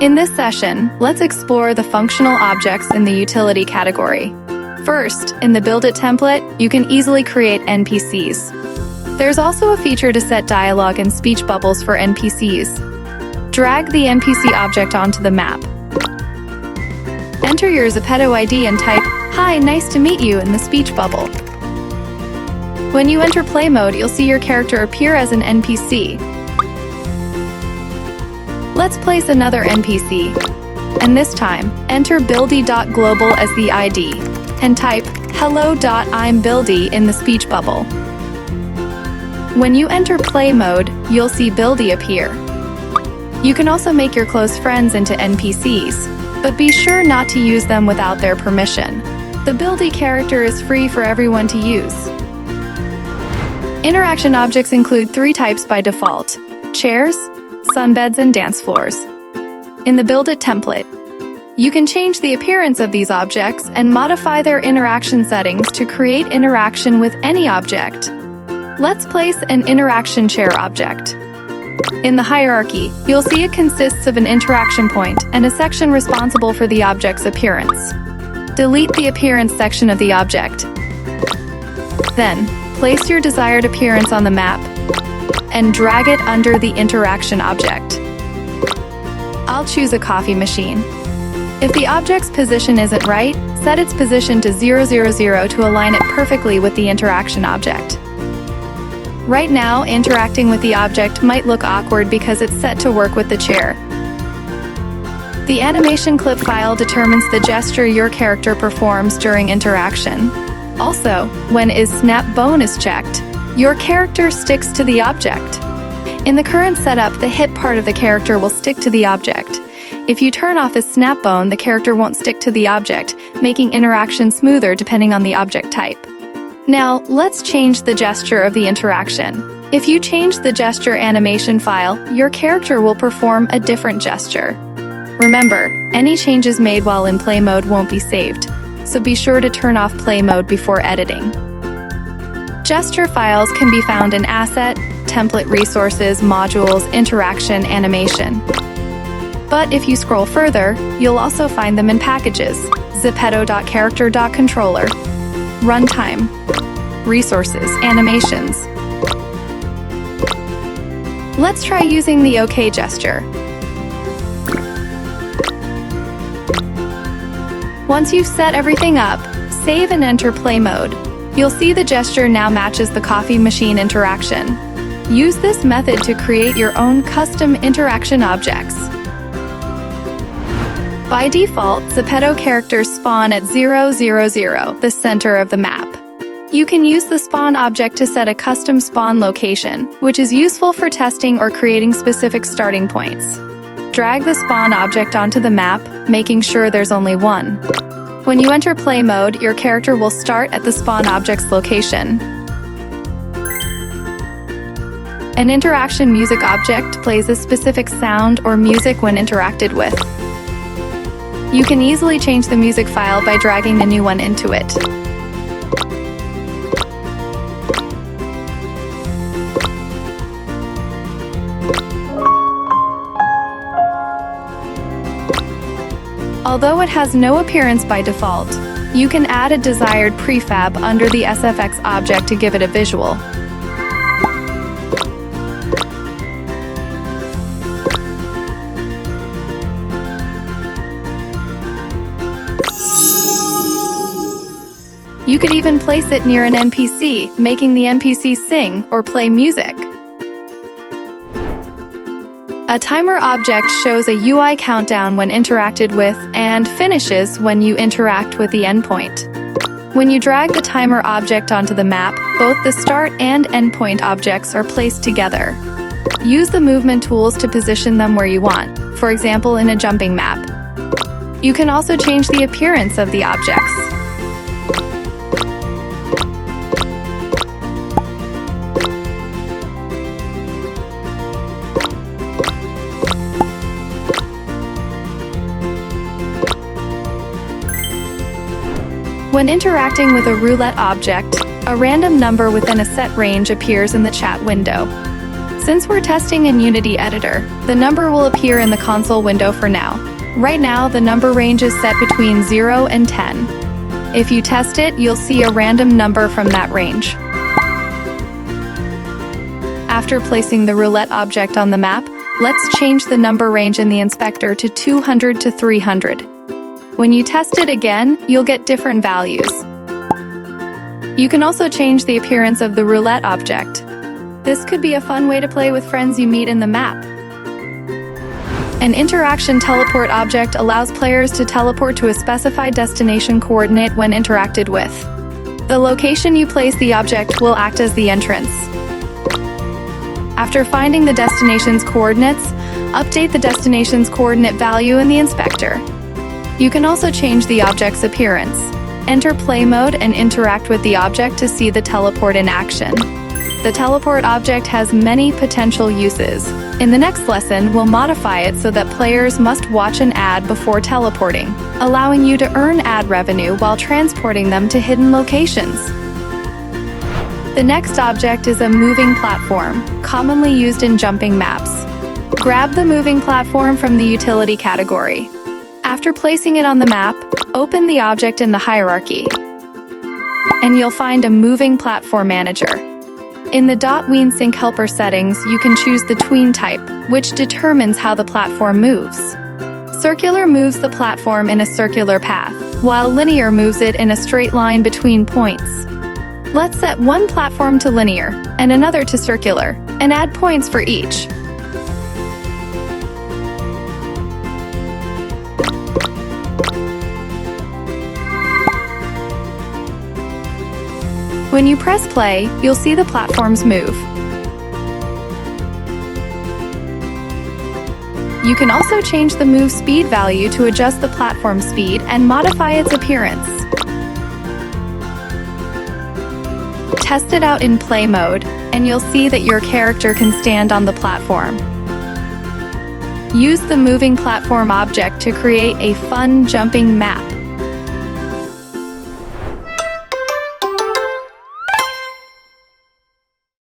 In this session, let's explore the functional objects in the utility category. First, in the BuildIt template, you can easily create NPCs. There's also a feature to set dialogue and speech bubbles for NPCs. Drag the NPC object onto the map. Enter your ZEPETO ID and type, "Hi, nice to meet you," in the speech bubble. When you enter play mode, you'll see your character appear as an NPC. Let's place another NPC, and this time, enter buildi.global as the ID, and type hello.I'm buildi in the speech bubble. When you enter play mode, you'll see buildi appear. You can also make your close friends into NPCs, but be sure not to use them without their permission. The buildi character is free for everyone to use. Interaction objects include 3 types by default: chairs, sunbeds, and dance floors. In the BuildIt template, you can change the appearance of these objects and modify their interaction settings to create interaction with any object. Let's place an interaction chair object. In the hierarchy, you'll see it consists of an interaction point and a section responsible for the object's appearance. Delete the appearance section of the object. Then, place your desired appearance on the map and drag it under the interaction object. I'll choose a coffee machine. If the object's position isn't right, set its position to 000 to align it perfectly with the interaction object. Right now, interacting with the object might look awkward because it's set to work with the chair. The animation clip file determines the gesture your character performs during interaction. Also, when snap bone is checked, your character sticks to the object. In the current setup, the hit part of the character will stick to the object. If you turn off snap bone, the character won't stick to the object, making interaction smoother depending on the object type. Now, let's change the gesture of the interaction. If you change the gesture animation file, your character will perform a different gesture. Remember, any changes made while in play mode won't be saved, so be sure to turn off play mode before editing. Gesture files can be found in Asset, Template Resources, Modules, Interaction, Animation. But if you scroll further, you'll also find them in Packages, ZEPETO.character.controller, Runtime, Resources, Animations. Let's try using the OK gesture. Once you've set everything up, save and enter play mode. You'll see the gesture now matches the coffee machine interaction. Use this method to create your own custom interaction objects. By default, ZEPETO characters spawn at 000, the center of the map. You can use the spawn object to set a custom spawn location, which is useful for testing or creating specific starting points. Drag the spawn object onto the map, making sure there's only one. When you enter play mode, your character will start at the spawn object's location. An interaction music object plays a specific sound or music when interacted with. You can easily change the music file by dragging a new one into it. Although it has no appearance by default, you can add a desired prefab under the SFX object to give it a visual. You could even place it near an NPC, making the NPC sing or play music. A timer object shows a UI countdown when interacted with and finishes when you interact with the endpoint. When you drag the timer object onto the map, both the start and endpoint objects are placed together. Use the movement tools to position them where you want, for example in a jumping map. You can also change the appearance of the objects. When interacting with a roulette object, a random number within a set range appears in the chat window. Since we're testing in Unity Editor, the number will appear in the console window for now. Right now, the number range is set between 0 and 10. If you test it, you'll see a random number from that range. After placing the roulette object on the map, let's change the number range in the inspector to 200 to 300. When you test it again, you'll get different values. You can also change the appearance of the roulette object. This could be a fun way to play with friends you meet in the map. An interaction teleport object allows players to teleport to a specified destination coordinate when interacted with. The location you place the object will act as the entrance. After finding the destination's coordinates, update the destination's coordinate value in the inspector. You can also change the object's appearance. Enter play mode and interact with the object to see the teleport in action. The teleport object has many potential uses. In the next lesson, we'll modify it so that players must watch an ad before teleporting, allowing you to earn ad revenue while transporting them to hidden locations. The next object is a moving platform, commonly used in jumping maps. Grab the moving platform from the utility category. After placing it on the map, open the object in the hierarchy, and you'll find a moving platform manager. In the .WeanSync helper settings, you can choose the tween type, which determines how the platform moves. Circular moves the platform in a circular path, while linear moves it in a straight line between points. Let's set one platform to linear and another to circular, and add points for each. When you press play, you'll see the platforms move. You can also change the move speed value to adjust the platform speed and modify its appearance. Test it out in play mode, and you'll see that your character can stand on the platform. Use the moving platform object to create a fun jumping map.